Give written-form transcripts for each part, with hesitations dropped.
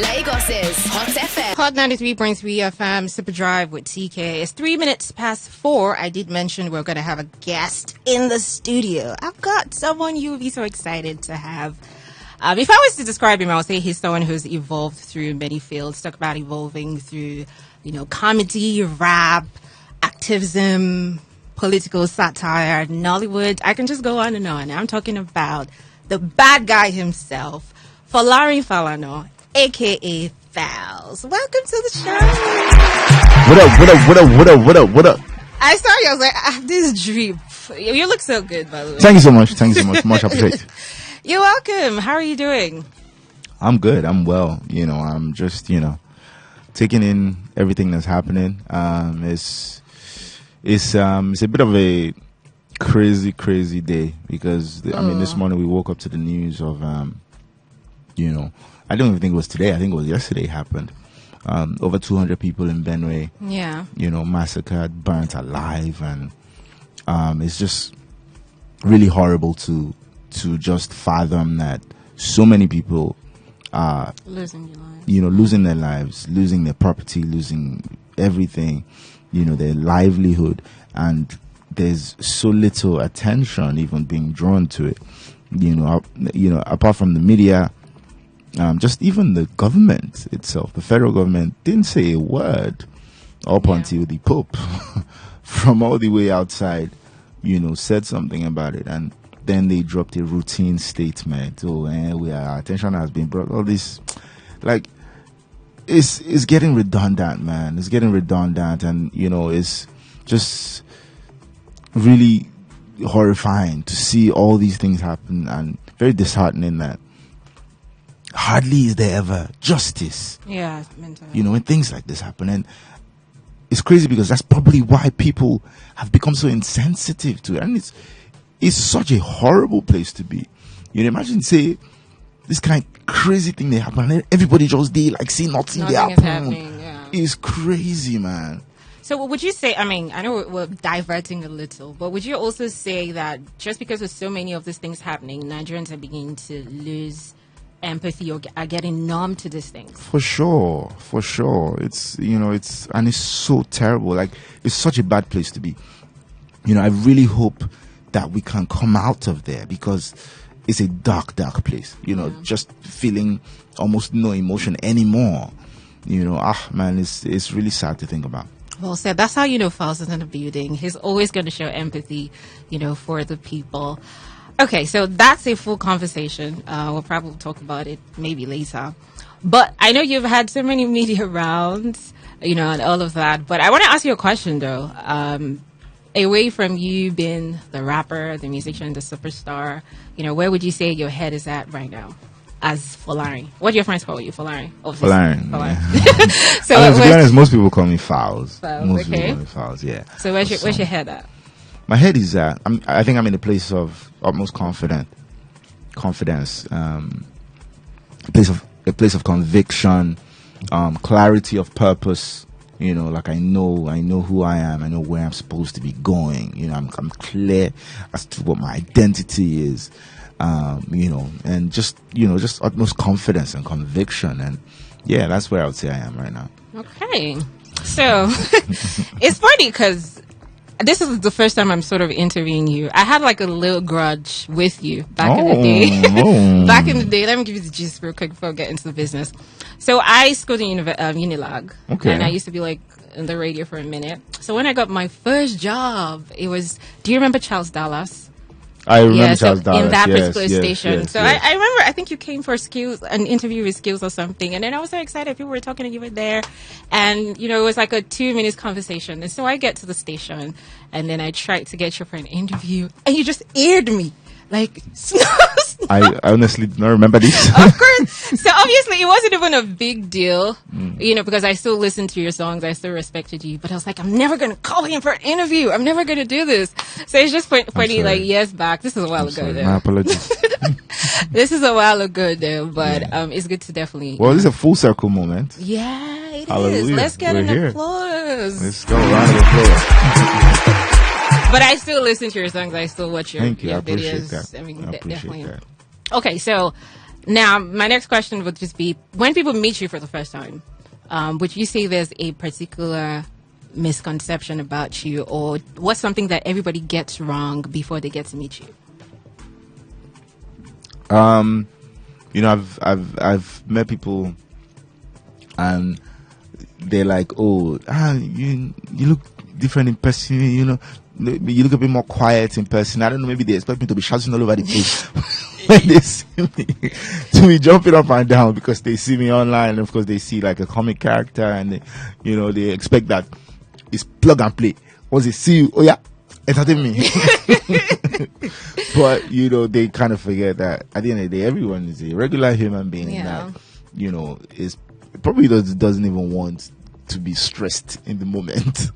Lagos's Hot FM. Hot 93.3 FM, superdrive with Teekay. It's 3 minutes past 4. I did mention we're going to have a guest in the studio. I've got someone you would be so excited to have. If I was to describe him, I would say he's someone who's evolved through many fields. Talk about evolving through, comedy, rap, activism, political satire, Nollywood. I can just go on and on. I'm talking about the bad guy himself, Folarin Falana, a.k.a. Falz. Welcome to the show. What up? I saw you. I was like, this drip. You look so good, by the way. Thank you so much. Much appreciated. You're welcome. How are you doing? I'm good. I'm well. I'm just, taking in everything that's happening. It's a bit of a crazy day because, this morning we woke up to the news of, I don't even think it was today. I think it was yesterday it happened. Over 200 people in Benue, massacred, burnt alive. And it's just really horrible to just fathom that so many people are losing their lives. Losing their lives, losing their property, losing everything, their livelihood. And there's so little attention even being drawn to it. Apart from the media, just even the government itself, the federal government didn't say a word up until the Pope from all the way outside, said something about it. And then they dropped a routine statement. Our attention has been brought. All this, it's getting redundant, man. It's getting redundant, and it's just really horrifying to see all these things happen, and very disheartening that hardly is there ever justice. Yeah, mentally. When things like this happen, and it's crazy because that's probably why people have become so insensitive to it, and it's such a horrible place to be. Imagine, say, this kind of crazy thing they happen, and everybody just see nothing is happening. Yeah. It's crazy, man. So would you say, I know we're diverting a little, but would you also say that just because there's so many of these things happening, Nigerians are beginning to lose empathy or are getting numb to these things? For sure. It's, and it's so terrible. It's such a bad place to be. I really hope that we can come out of there, because it's a dark place, just feeling almost no emotion anymore. Man, it's really sad to think about. Well said. That's how Falz is in the building. He's always going to show empathy, for the people. Okay, so that's a full conversation. We'll probably talk about it maybe later. But I know you've had so many media rounds, and all of that. But I want to ask you a question, though. Away from you being the rapper, the musician, the superstar, where would you say your head is at right now as Folarin? What do your friends call you, Folarin? Folarin. Yeah. So to be honest, most people call me Falz. Most people call me Falz, yeah. So where's your head at? My head is at, I think I'm in a place of utmost confidence, a place of conviction, clarity of purpose. I know who I am. I know where I'm supposed to be going. I'm clear as to what my identity is. And just utmost confidence and conviction. And yeah, that's where I would say I am right now. Okay. So it's funny because this is the first time I'm sort of interviewing you. I had a little grudge with you back in the day. Back in the day, let me give you the gist real quick before I get into the business. So I schooled in Unilag, and I used to be in the radio for a minute. So when I got my first job, it was, do you remember Charles Dallas? I remember Charles Dallas. In that particular station. Yes, so yes. I remember, I think you came for an interview with Skills or something. And then I was so excited. People were talking to you were there. And, it was like a 2-minute conversation. And so I get to the station and then I tried to get you for an interview and you just aired me. I honestly don't remember this. Of course. So obviously it wasn't even a big deal, because I still listened to your songs. I still respected you. But I was like, I'm never going to call him for an interview. I'm never going to do this. So it's just funny, years back. This is a while ago, though. My apologies. This is a while ago, though. But it's good to definitely... Well, this is a full circle moment. Yeah, it Hallelujah. is. Let's get an here. applause. Let's go. Round of applause. But I still listen to your songs. I still watch your Thank you. I videos. appreciate that. I mean, I appreciate definitely. that. Okay, so Now, my next question would just be, when people meet you for the first time, would you say there's a particular misconception about you, or what's something that everybody gets wrong before they get to meet you? I've met people and they're like, oh, you look different in person, you look a bit more quiet in person. I don't know, maybe they expect me to be shouting all over the place when they see me, to be jumping up and down because they see me online, and of course they see like a comic character, and they expect that it's plug and play. Once they see you, oh yeah, entertain me. But they kind of forget that at the end of the day, everyone is a regular human being that is probably doesn't even want to be stressed in the moment.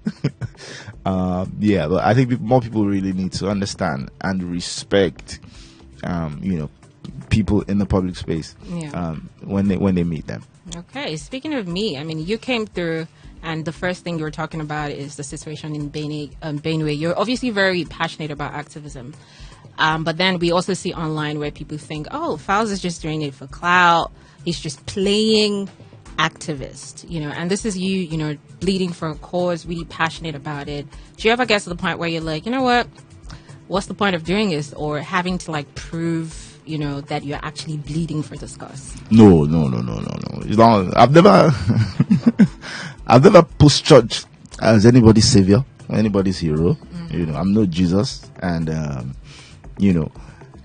But I think more people really need to understand and respect people in the public space when they meet them. Okay, speaking of me, I mean, you came through, and the first thing you were talking about is the situation in Benue. You're obviously very passionate about activism, but then we also see online where people think, oh, Falz is just doing it for clout. He's just playing activist, and this is you, bleeding for a cause, really passionate about it. Do you ever get to the point where you're like, you know what's the point of doing this, or having to like prove that you're actually bleeding for this cause? No. I've never I've never pushed church as anybody's savior or anybody's hero. I'm not Jesus, and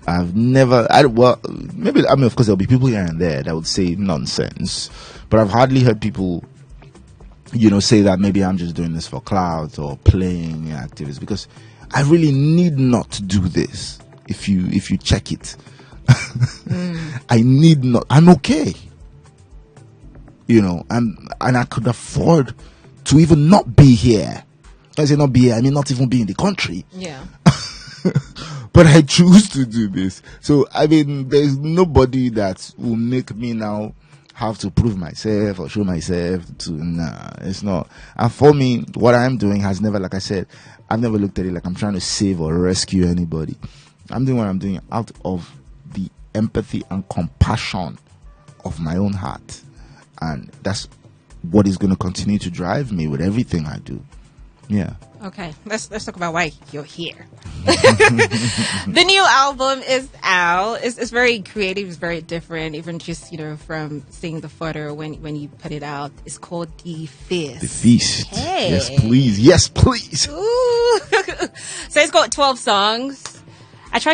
I've never of course there'll be people here and there that would say nonsense, but I've hardly heard people say that maybe I'm just doing this for clout or playing activist, because I really need not to do this. If you check it, I need not. I'm okay. And I could afford to even not be here. I say not be here, I mean not even be in the country. Yeah. But I choose to do this. So I mean, there's nobody that will make me now have to prove myself or show myself to. Nah, it's not. And for me, what I'm doing has never, like I said, I've never looked at it like I'm trying to save or rescue anybody. I'm doing what I'm doing out of the empathy and compassion of my own heart, and that's what is going to continue to drive me with everything I do. Yeah. Okay, let's talk about why you're here. The new album is out. It's very creative. It's very different. Even just from seeing the photo when you put it out. It's called The Feast. The Feast. Hey. Yes, please. Yes, please. Ooh. So it's got 12 songs. I've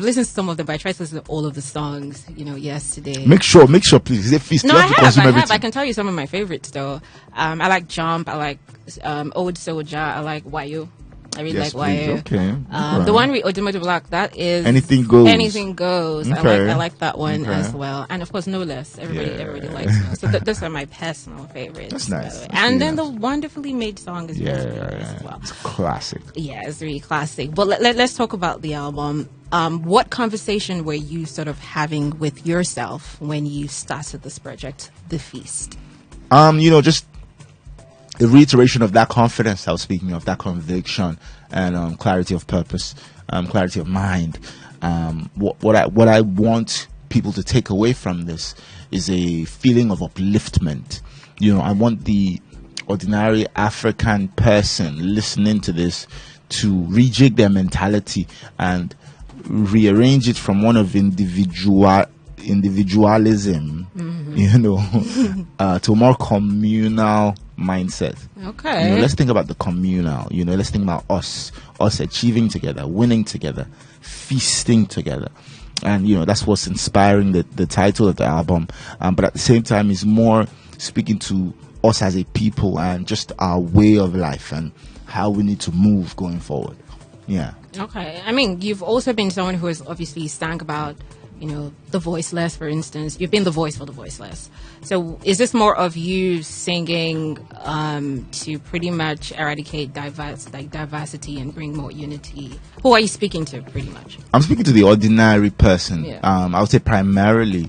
listened to some of them, but I tried to listen to all of the songs, yesterday. Make sure, please. Is it Feast? No, I have. I can tell you some of my favorites, though. I like Jump. I like Old Soldier. I like Wayo. I really like Wayo. Okay. The one with Odumodu Black, that is Anything Goes. Anything Goes. Okay. I like that one as well. And of course, No Less. Everybody likes it. So those are my personal favorites. That's nice. And then the Wonderfully Made song is as well. It's classic. Yeah, it's really classic. But let's talk about the album. What conversation were you sort of having with yourself when you started this project, The Feast? Just a reiteration of that confidence I was speaking of, that conviction and clarity of purpose, clarity of mind. What I want people to take away from this is a feeling of upliftment. I want the ordinary African person listening to this to rejig their mentality and rearrange it from one of individualism, to a more communal mindset. Okay. Let's think about the communal. Let's think about us achieving together, winning together, feasting together. And that's what's inspiring the title of the album. But at the same time, it's more speaking to us as a people and just our way of life and how we need to move going forward. Yeah. Okay. I mean, you've also been someone who has obviously sang about, the voiceless, for instance. You've been the voice for the voiceless. So is this more of you singing to pretty much eradicate diversity and bring more unity? Who are you speaking to, pretty much? I'm speaking to the ordinary person. Yeah. I would say primarily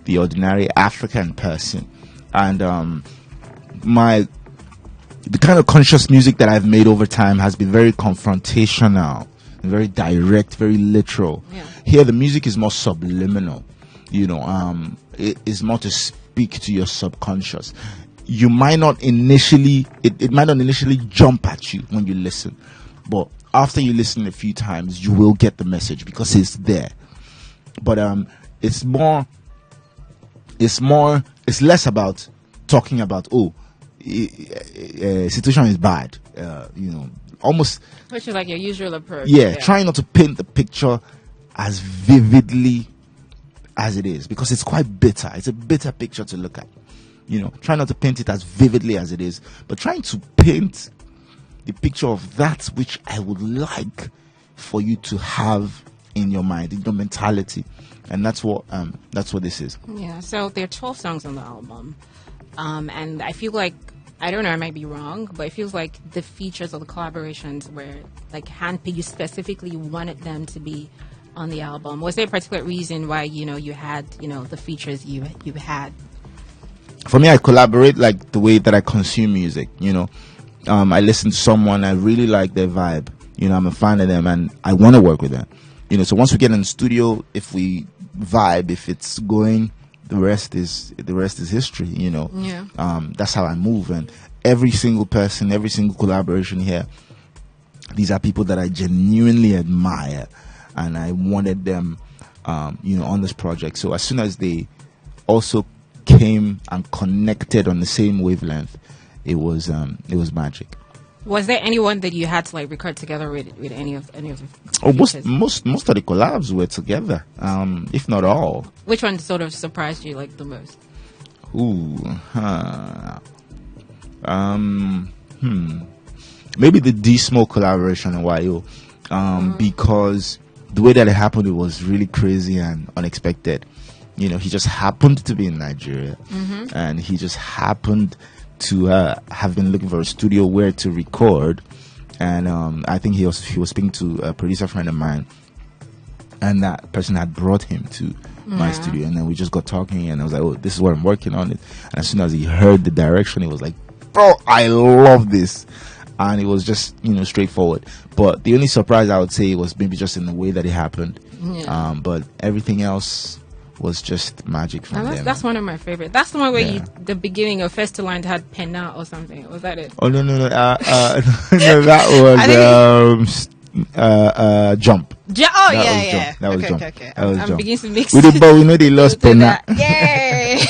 the ordinary African person. And the kind of conscious music that I've made over time has been very confrontational, very direct, very literal. Yeah. Here, the music is more subliminal. It is more to speak to your subconscious. You might not initially, it might not initially jump at you when you listen, but after you listen a few times, you will get the message because it's there. But it's less about talking about, situation is bad, almost, which is like your usual approach. Trying not to paint the picture as vividly as it is, because it's quite bitter. It's a bitter picture to look at. Try not to paint it as vividly as it is, but trying to paint the picture of that which I would like for you to have in your mind, in your mentality. And that's what this is. Yeah, so there are 12 songs on the album. And I feel like, I don't know, I might be wrong, but it feels like the features or the collaborations were like handpicked. You specifically wanted them to be on the album. Was there a particular reason why, you had, the features you had? For me, I collaborate like the way that I consume music. I listen to someone, I really like their vibe. I'm a fan of them and I want to work with them. So once we get in the studio, if we vibe, if it's going, the rest is history. That's how I move. And every single person, every single collaboration here, these are people that I genuinely admire, and I wanted them, on this project. So as soon as they also came and connected on the same wavelength, it was magic. Was there anyone that you had to like record together with any of the most of the collabs were together, if not all. Which one sort of surprised you like the most? Maybe the D Smoke collaboration in YO, because the way that it happened, it was really crazy and unexpected. He just happened to be in Nigeria, and he just happened to have been looking for a studio where to record, and I think he was speaking to a producer friend of mine, and that person had brought him to my studio, and then we just got talking, and I was like, oh, this is what I'm working on it. And as soon as he heard the direction, he was like, bro, I love this. And it was just straightforward. But the only surprise I would say was maybe just in the way that it happened. But everything else was just magic from them. That's one of my favorite. That's the one where the beginning of Festival had Penna or something. Was that it? Oh no. No, that was Jump. Yeah. That was Jump. Okay. That was I'm Jump. beginning to mix. But we know they lost Penna. Yay!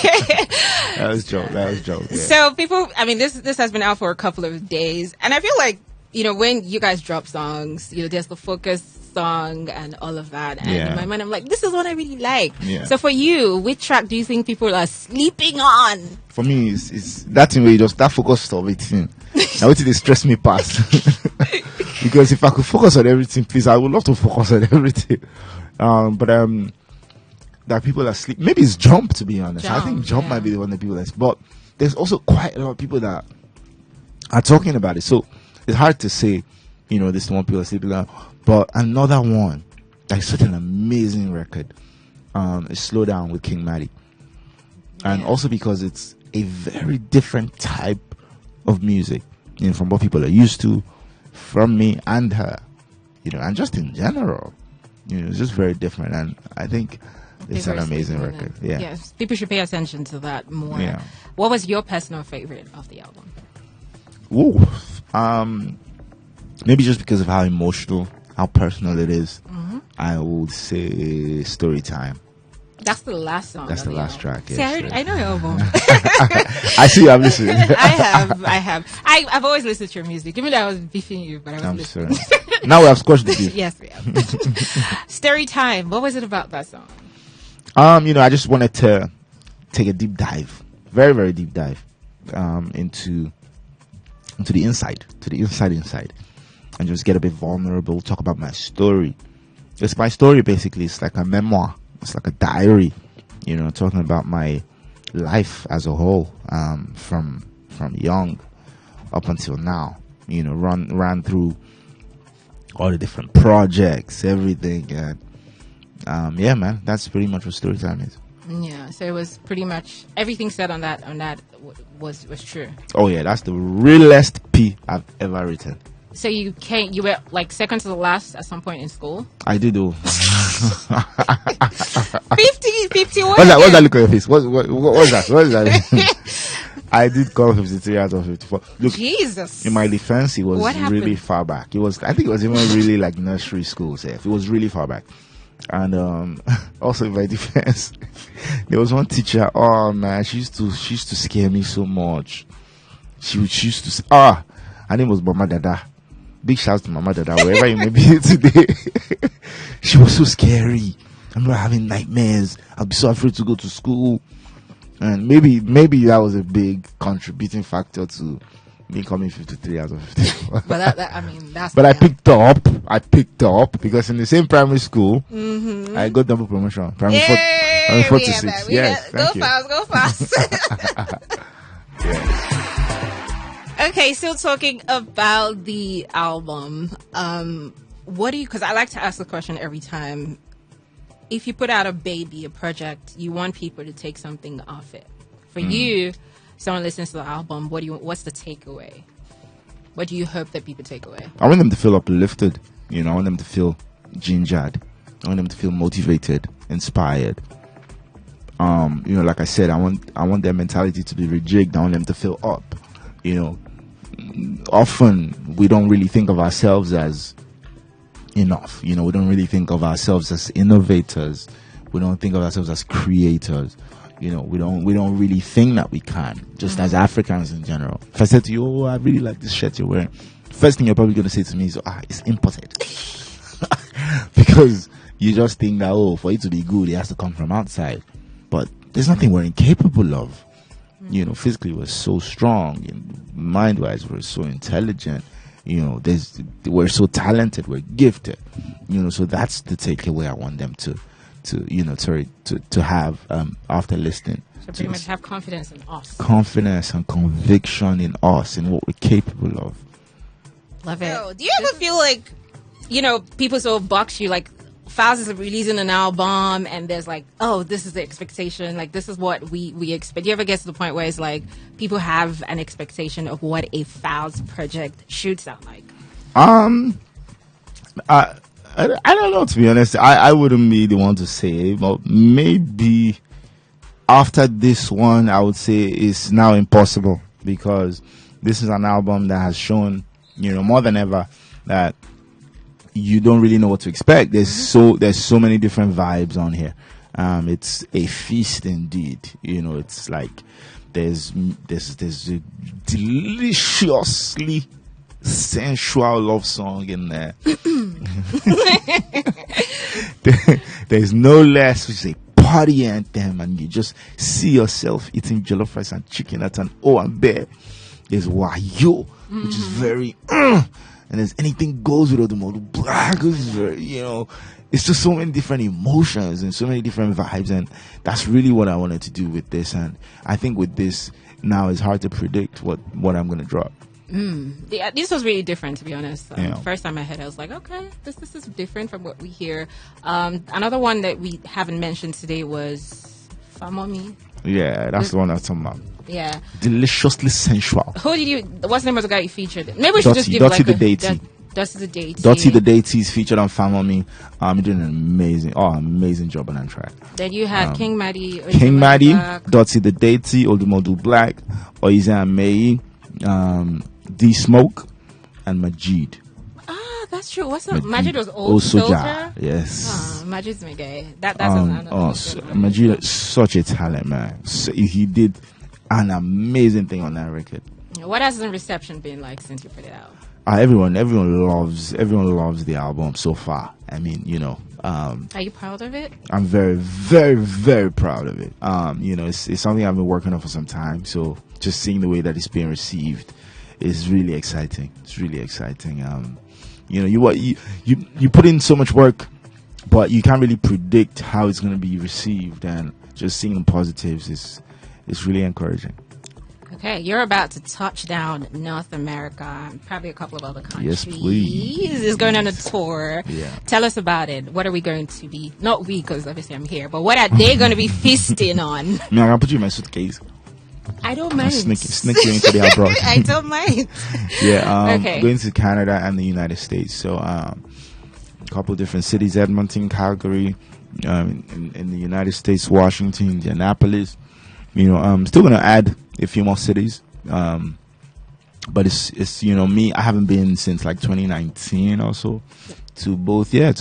That was Jump. Yeah. So people, I mean, this has been out for a couple of days, and I feel like when you guys drop songs, there's the focus song and all of that, and in my mind I'm like, this is what I really like. So for you, which track do you think people are sleeping on? For me, it's that thing where you just that focus of it. Now it stress me past. Because if I could focus on everything, please, I would love to focus on everything. But that people are sleep. Maybe it's Jump, to be honest. I think Jump might be the one that people like. But there's also quite a lot of people that are talking about it. So it's hard to say, this one people are sleeping on. But another one that's such an amazing record is Slow Down with King Matty. And also because it's a very different type of music, from what people are used to, from me and her, and just in general, it's just very different. And I think it's an amazing record. Yes, people should pay attention to that more. Yeah. What was your personal favorite of the album? Maybe just because of how emotional, how personal it is, I would say Story Time. That's the last song. That's the last track. See, I know your album. I see you have listened. I have. I've always listened to your music. Even though I was beefing you, but I was listening. Sorry. Now we have squashed the beef. Yes, we have. Story Time. What was it about that song? I just wanted to take a deep dive, very, very deep dive, into the inside, and just get a bit vulnerable, talk about my story. It's my story, basically. It's like a memoir. It's like a diary, talking about my life as a whole, from young up until now. Ran through all the different projects, everything, and man, that's pretty much what Storytime is. Yeah, so it was pretty much everything said on that was true. Oh yeah, that's the realest P I've ever written. So you were like second to the last at some point in school? I did though. 50, 51. What's that look on your face? What's that? What is that? I did call 53 out of 54. Look, Jesus. in my defense, it was really far back. I think it was even really like nursery school. It was really far back. And also in my defense, there was one teacher. Oh man, she used to scare me so much. She used to her name was Mama Dada. Big shout to Mama Dada, wherever you may be today. She was so scary. I remember having nightmares. I'd be so afraid to go to school. And maybe that was a big contributing factor to me coming 53 out of 54. But that's. But I picked up because in the same primary school, I got double promotion. Primary 4 to 6. Yes, thank you. Go fast. Yes. Okay, still talking about the album. Because I like to ask the question every time. If you put out a project, you want people to take something off it. For you, someone listens to the album, what's the takeaway? What do you hope that people take away? I want them to feel uplifted. I want them to feel gingered. I want them to feel motivated, inspired. Like I said, I want their mentality to be rejigged. I want them to feel up. Often we don't really think of ourselves as enough. We don't really think of ourselves as innovators. We don't think of ourselves as creators. We don't really think that we can, just as Africans in general. If I said to you, oh, I really like this shirt you're wearing, first thing you're probably going to say to me is, it's imported. Because you just think that, for it to be good, it has to come from outside. But there's nothing we're incapable of. Physically we're so strong, and mind-wise we're so intelligent. We're so talented, we're gifted. So that's the takeaway I want them to have after listening. So pretty much have confidence in us. Confidence and conviction in us, in what we're capable of. Love it. So, do you ever feel like, people sort of box you, like Falz is releasing an album and there's like, this is the expectation, like this is what we expect. Do you ever get to the point where it's like people have an expectation of what a Falz project should sound like? I don't know, to be honest. I wouldn't be the one to say, but maybe after this one, I would say it's now impossible, because this is an album that has shown, more than ever, that you don't really know what to expect. There's so many different vibes on here. It's a feast indeed. It's like there's a deliciously sensual love song in there. There's no less, which is a party anthem, and you just see yourself eating jollof rice and chicken at an Owambe. There's Wayo, which is very and there's anything goes with Odumodu Black, which is very, it's just so many different emotions and so many different vibes, and that's really what I wanted to do with this. And I think with this now, it's hard to predict what I'm going to drop. Yeah, this was really different, to be honest. First time I heard it, I was like, okay, this is different from what we hear. Another one that we haven't mentioned today was Famomi. Yeah, that's the one I was talking about. Yeah. Deliciously sensual. What's the name of the guy you featured? Maybe we should just give Dotty the Deity. Dotty the Deity. Dotty the Deity is featured on Famomi. You're doing an amazing job on that track. Then you had King Maddie, Dotty the Deity, Odumodu Black, Oize Ameyi, D Smoke, and Majid. That's true. What's up? Majid was old soldier. Yes. Majid's my guy. That's Majid is such a talent, man. So he did an amazing thing on that record. What has the reception been like since you put it out? Everyone loves the album so far. I mean, are you proud of it? I'm very, very, very proud of it. It's something I've been working on for some time. So just seeing the way that it's being received is really exciting. It's really exciting. You put in so much work, but you can't really predict how it's going to be received, and just seeing the positives is really encouraging. Okay, you're about to touch down North America and probably a couple of other countries. Yes, please. It's going on a tour. Yeah. Tell us about it. What are we going to be, not we, because obviously I'm here, but what are they going to be feasting on? Man, I'll put you in my suitcase. I don't mind. Sneak you into the abroad. I don't mind. Yeah, Okay. going to Canada and the United States. So, a couple different cities: Edmonton, Calgary, in the United States, Washington, Indianapolis. I'm still gonna add a few more cities. But it's me. I haven't been since like 2019 or so to both. To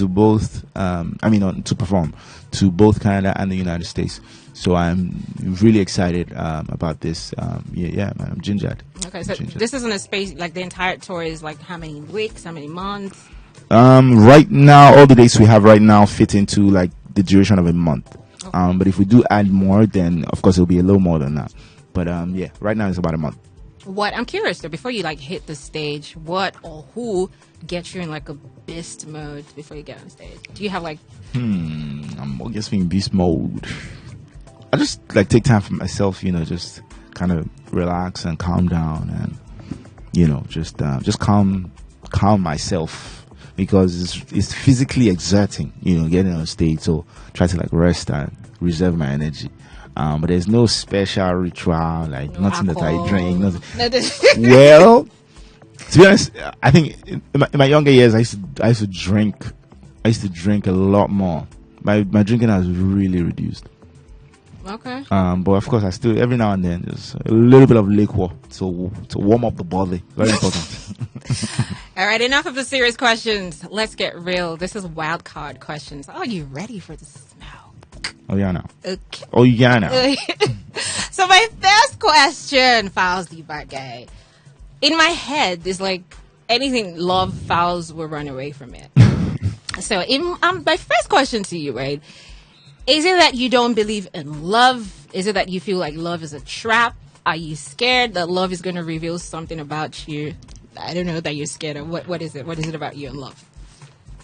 perform to both Canada and the United States. So I'm really excited about this. Man, I'm gingered. Okay, so this isn't a space like the entire tour is like how many weeks, how many months? Right now, all the dates we have right now fit into like the duration of a month. Okay. But if we do add more, then of course it'll be a little more than that. But right now it's about a month. What I'm curious though, before you like hit the stage, what or who gets you in like a beast mode before you get on stage? Do you have like? I'm guessing in beast mode. I just like take time for myself, just kind of relax and calm down, and just calm myself, because it's physically exerting, getting on stage. So try to like rest and reserve my energy. But there's no special ritual, like no nothing alcohol. That I drink. Nothing. Well, to be honest, I think in my younger years, I used to drink a lot more. My drinking has really reduced. Okay. But of course, I still every now and then just a little bit of liquor to warm up the body. Very important. All right, enough of the serious questions. Let's get real. This is wild card questions. Are you ready for the smell? Oh yeah, now. Okay. Oh yeah, now. So my first question, Falz, the bad guy. In my head is like anything love, Falz will run away from it. So my first question to you, right? Is it that you don't believe in love? Is it that you feel like love is a trap? Are you scared that love is going to reveal something about you? I don't know that you're scared of. What is it? What is it about you and love?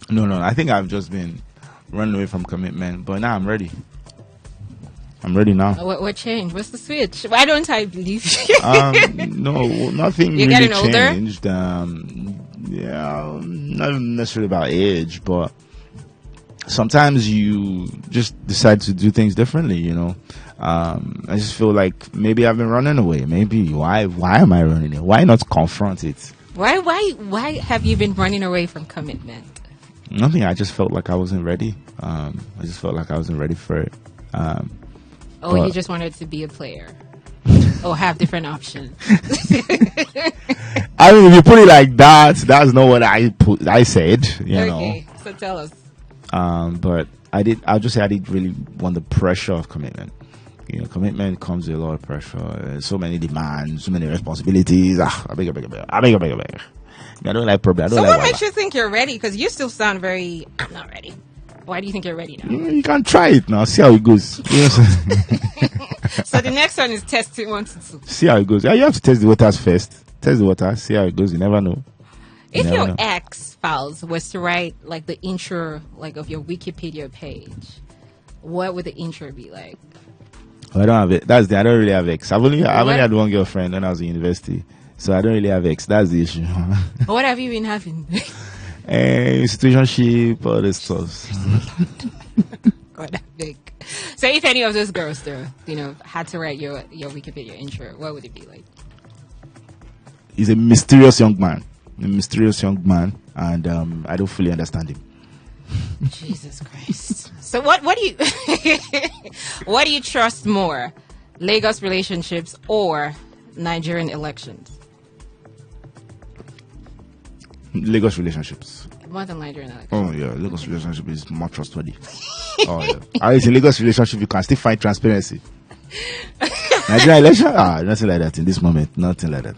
No. I think I've just been running away from commitment, but now I'm ready. I'm ready now. What changed? What's the switch? Why don't I believe you? No, nothing You're really getting older? changed. Not necessarily about age, but sometimes you just decide to do things differently, I just feel like maybe I've been running away. Maybe why am I running away? Why not confront it? Why have you been running away from commitment? Nothing. I just felt like I wasn't ready. I just felt like I wasn't ready for it. You just wanted to be a player or have different options. I mean, if you put it like that, that's not what I said. Okay, so tell us. But I'll just say I didn't really want the pressure of commitment. Commitment comes with a lot of pressure. So many demands, so many responsibilities. I beg. I don't like problem. So what makes you think you're ready? Because you still sound very, I'm not ready. Why do you think you're ready now? You can try it now. See how it goes. So the next one is testing 1 to 2. See how it goes. You have to test the waters first. Test the water. See how it goes. You never know. If your ex, Falz, was to write like the intro like of your Wikipedia page, what would the intro be like? I don't have it. I don't really have ex. I've only had one girlfriend when I was in university, so I don't really have ex. That's the issue. What have you been having? Situationship, all this stuff. God, that big. So if any of those girls though, had to write your Wikipedia intro, what would it be like? He's a mysterious young man, and I don't fully understand him. Jesus Christ. So what do you what do you trust more? Lagos relationships or Nigerian elections? Lagos relationships. More than Nigerian elections. Oh yeah, Lagos relationship is more trustworthy. Oh yeah. I in Lagos relationship you can still find transparency. Nigerian election? Nothing like that in this moment. Nothing like that.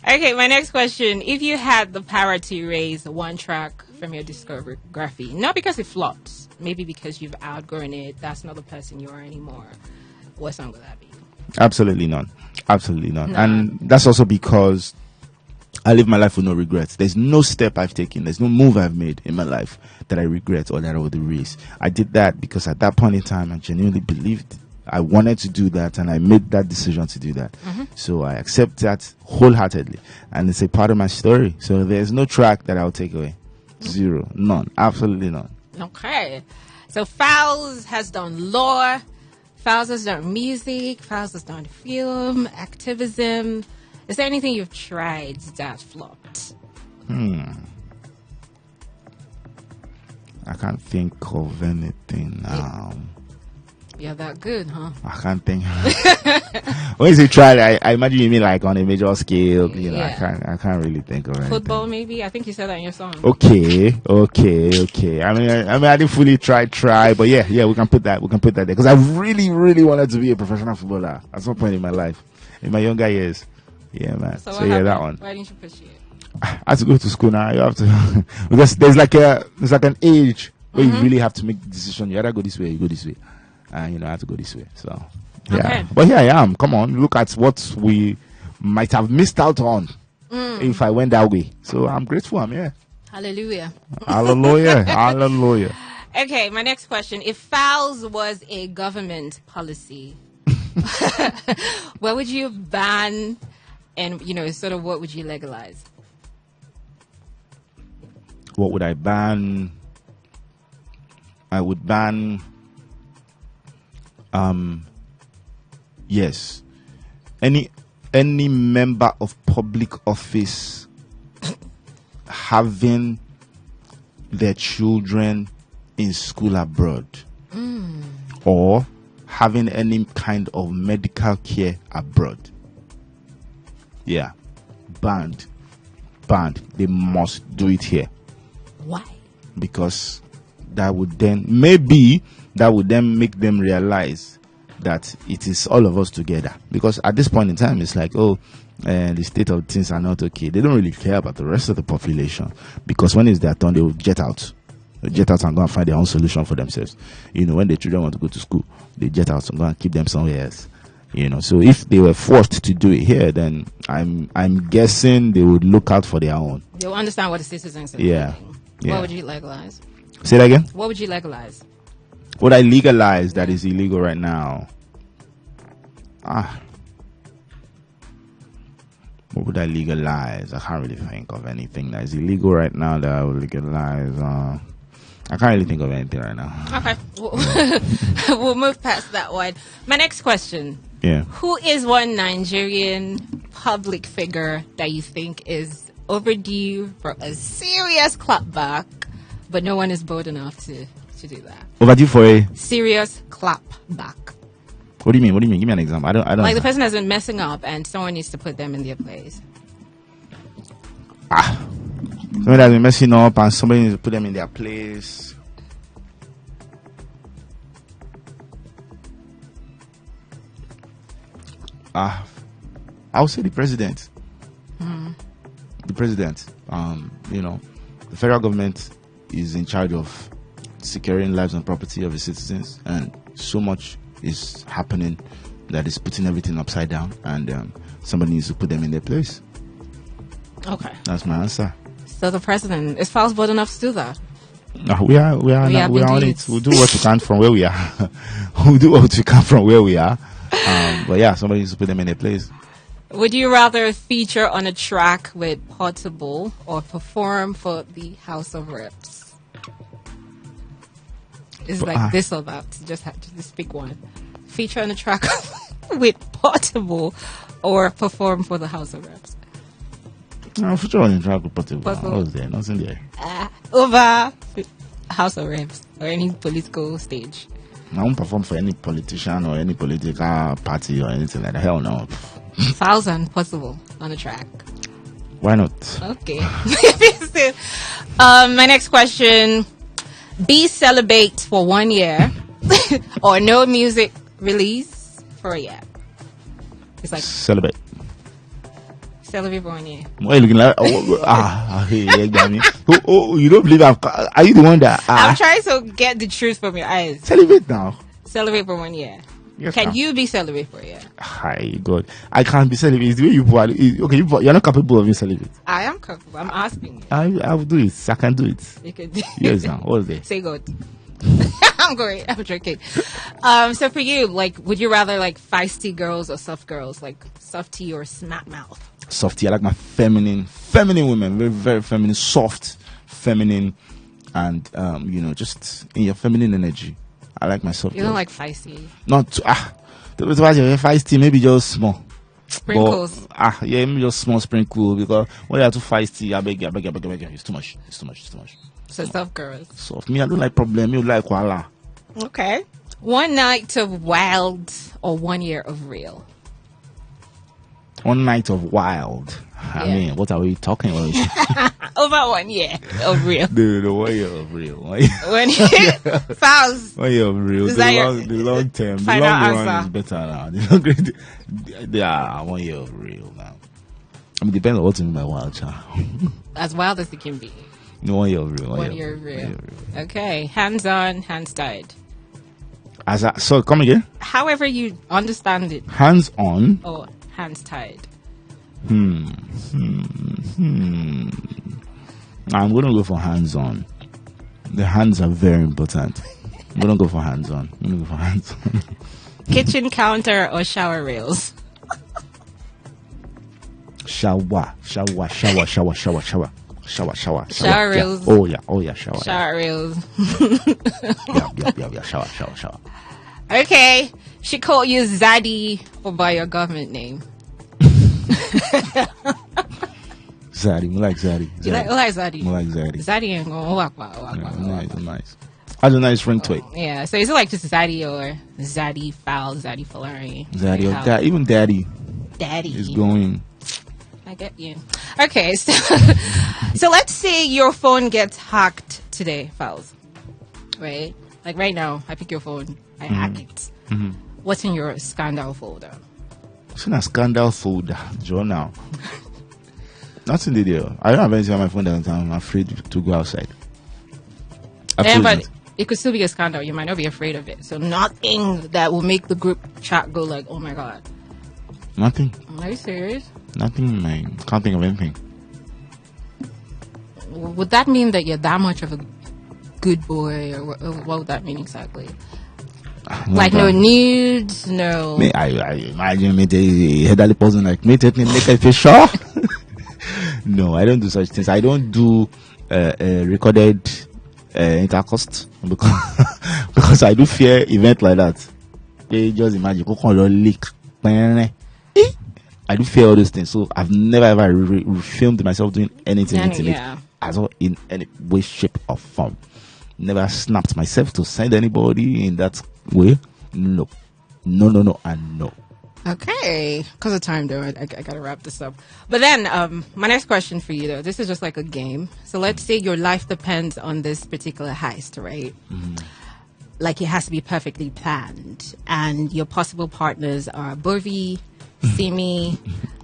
Okay, my next question. If you had the power to erase one track from your discography, not because it flops, maybe because you've outgrown it, that's not the person you are anymore, what song would that be? Absolutely none. And that's also because I live my life with no regrets. There's no step I've taken, there's no move I've made in my life that I regret or that I would erase. I did that because at that point in time, I genuinely believed I wanted to do that, and I made that decision to do that. Mm-hmm. So I accept that wholeheartedly, and it's a part of my story. So there's no track that I'll take away. Zero. None. Absolutely none. Okay. So Falz has done lore. Falz has done music, Falz has done film, activism. Is there anything you've tried that flopped? I can't think of anything now. You're that good, huh? I can't think. When you say try, I imagine you mean like on a major scale. You know, Yeah. I can't really think of anything. Football, maybe? I think you said that in your song. Okay. I mean, I didn't fully try, but yeah, we can put that there because I really, really wanted to be a professional footballer at some point in my life, in my younger years. Yeah, man. So yeah, happened? that one. Why didn't you pursue it? I had to go to school now. You have to because there's like an age where you really have to make the decision. You either go this way or you go this way. And you know, I have to go this way. So yeah. Okay. But here I am. Come on, look at what we might have missed out on if I went that way. So I'm grateful. I'm here. Hallelujah. Hallelujah. Hallelujah. Okay, my next question. If Falz was a government policy, what would you ban and, you know, sort of what would you legalize? What would I ban? I would ban yes, any member of public office having their children in school abroad or having any kind of medical care abroad. Yeah, banned. They must do it here. Why? Because that would then make them realize that it is all of us together. Because at this point in time, it's like, the state of things are not okay. They don't really care about the rest of the population because when it's their turn, they will jet out. They jet out and go and find their own solution for themselves. You know, when the children want to go to school, they jet out and go and keep them somewhere else. You know, so if they were forced to do it here, then I'm guessing they would look out for their own. They'll understand what the citizens are Yeah. doing. Yeah. What would you legalize? Say that again? What would you legalize? Would I legalize that is illegal right now? What would I legalize? I can't really think of anything that is illegal right now that I would legalize. I can't really think of anything right now. Okay. We'll move past that one. My next question. Yeah. Who is one Nigerian public figure that you think is overdue for a serious clapback, but no one is bold enough to do that? Overdue for a serious clapback. What do you mean? Give me an example. I don't Like the know. person has been messing up and someone needs to put them in their place. Somebody has been messing up and somebody needs to put them in their place. I would say the president. The president. You know, the federal government is in charge of securing lives and property of the citizens, and so much is happening that is putting everything upside down, and somebody needs to put them in their place. Okay. That's my answer. So the president, is Falz bold enough to do that? We are on indeed. it. We'll do what we can from where we are. We'll do what we can from where we are. But yeah, somebody needs to put them in their place. Would you rather feature on a track with Portable or perform for the House of Reps? It's like this or that. Just have to just pick one. Feature on a track with Portable or perform for the House of Reps. No, future on track with Portable. Portable. What was there? Nothing there. Over House of Reps or any political stage. I won't perform for any politician or any political party or anything like that. Hell no. Falz and Portable on a track. Why not? Okay. My next question. Be celibate for 1 year or no music release for a year. It's like Celebrate. celibate for 1 year. Why are you looking like? You don't believe are you the one that? I'm trying to get the truth from your eyes. Celebrate now. Celibate for 1 year. Yes, Can ma'am. you be celibate for a year? Hi, God. I can't be celibate. It's the way you are. Okay, you're not capable of being celibate. I am comfortable. I'm asking you. I will do it. I can do it. You could do Yes, now. What's there? Say good. I'm going. I'm joking. So for you, like, would you rather like feisty girls or soft girls, like softy or smack mouth? Softy. I like my feminine women. Very, very feminine, soft, feminine, and just in your feminine energy. I like my soft You don't love. like feisty. Not too, feisty, maybe just small. Sprinkles. But, yeah, maybe just small sprinkle, because when you're too feisty, I beg you. It's too much. So soft girls. Soft. Me, I don't like problem. You like wala. Okay. 1 night of wild or 1 year of real? 1 night of wild. I Yeah. mean, what are we talking about? Over 1 year of real. The 1 year of real. 1 year. Falz. 1 year of real. Is The that your long term. The final long run answer? is better now. The long run, yeah, 1 year of real now. I mean, depends on what you mean by wild, child. As wild as it can be. No, 1 year of real. 1 year of real. Okay. Hands on, hands tied. So, come again? However you understand it. Hands on. Or hands tied. I'm going to go for hands on. The hands are very important. I'm going to go for hands on. Kitchen counter or shower rails? Shower. Shower Yeah. rails. Oh yeah, shower. Shower rails. Yeah, shower. Okay. She called you Zaddy or by your government name. Zaddy, we like Zaddy. You like Zaddy? We like Zaddy. Zaddy ain't gonna walk. Nice. That's a nice ring to it. Yeah, so is it like just Zaddy or Zaddy Falz, Zaddy Folarin? Zaddy or Like Dad, even Daddy Daddy. is going. I get you. Okay, so so let's say your phone gets hacked today, Falz. Right? Like right now, I pick your phone, I hack it. What's in your scandal folder? It's in a scandal folder, journal. Nothing to do. I don't have anything on my phone that I'm afraid to go outside. Yeah, but Absolutely. it could still be a scandal. You might not be afraid of it. So nothing that will make the group chat go like, oh my god. Nothing. Are you serious? Nothing, man. Can't think of anything. Would that mean that you're that much of a good boy, or what would that mean exactly? Like no nudes, no. Me, I imagine me the elderly person like me take me make a fish sure. No, I don't do such things. I don't do recorded intercourse because I do fear event like that. They just imagine leak. I do fear all those things, so I've never ever filmed myself doing anything intimate at all in any way, shape, or form. Never snapped myself to send anybody in that way. No, and no. Okay, because of time though, I gotta wrap this up. But then, my next question for you though, this is just like a game. So let's say your life depends on this particular heist, right? Like it has to be perfectly planned, and your possible partners are Bovi, Simi,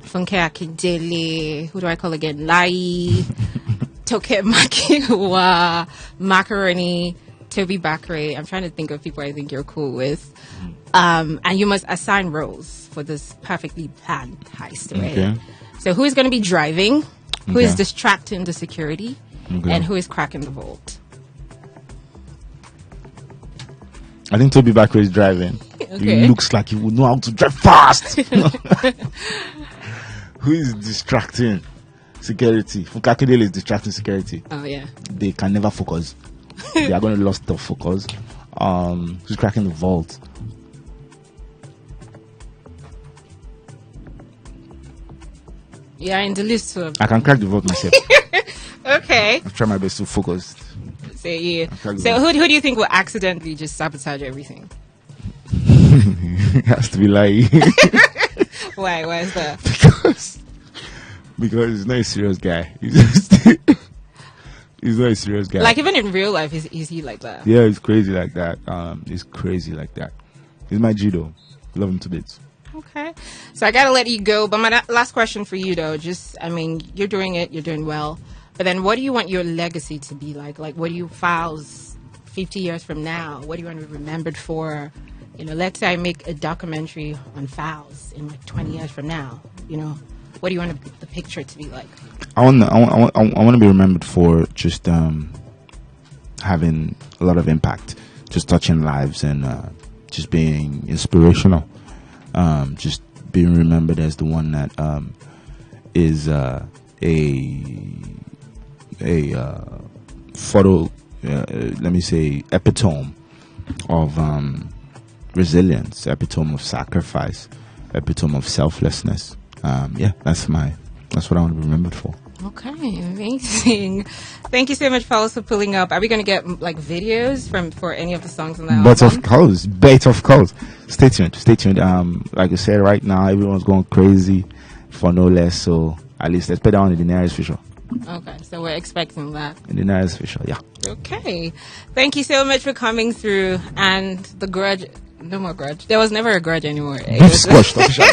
Funke Akindele, who do I call again? Lai, Toke Makiwa, Macaroni, Toby Bakre. I'm trying to think of people I think you're cool with. And you must assign roles for this perfectly planned heist, right? Okay. So who is going to be driving? Who is Okay. distracting the security? Okay. And who is cracking the vault? I think Toby Bakre is driving. Okay. He looks like he would know how to drive fast. Who is distracting security? Funke Akindele is distracting security. Oh, yeah. They can never focus. They are going to lose their focus. Who's cracking the vault? Yeah, in the list. So. I can crack the vault myself. Okay. I try my best to focus. So, yeah. crack the So vault. who do you think will accidentally just sabotage everything? It has to be like Why? Why is that? because he's not a serious guy. He's not a serious guy. Like, even in real life, is he like that? Yeah, he's crazy like that. He's crazy like that. He's my judo. Love him to bits. Okay. So I got to let you go. But my last question for you, though, you're doing it. You're doing well. But then what do you want your legacy to be like? Like, what do you Falz 50 years from now? What do you want to be remembered for? You know, let's say I make a documentary on Falz in like 20 years from now. You know, what do you want the picture to be like? I want to be remembered for just having a lot of impact, just touching lives and just being inspirational. Just being remembered as the one that is a photo, let me say, epitome of resilience, epitome of sacrifice, epitome of selflessness. That's what I want to be remembered for. Okay, amazing. Thank you so much, Falz, for pulling up. Are we going to get like videos for any of the songs on the album? But of course. Stay tuned. Like I said, right now everyone's going crazy for no less. So at least let's put down in the nearest official. Okay, so we're expecting that. In the nearest official, yeah. Okay, thank you so much for coming through. And the grudge, no more grudge. There was never a grudge anymore. Beef squashed official.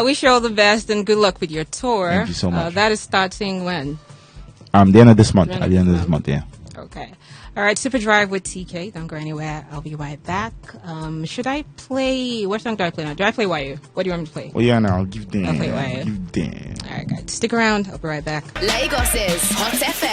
Wish you all the best and good luck with your tour. Thank you so much. That is starting when? The end of this month. At the end of this month, yeah. Okay. All right, Superdrive with Teekay. Don't go anywhere. I'll be right back. Should I play? What song do I play now? Do I play Wayo? What do you want me to play? Oh, yeah, now. Give them. I'll play Wayo. Give them. All right, guys. Stick around. I'll be right back. Lagos is Hot FM.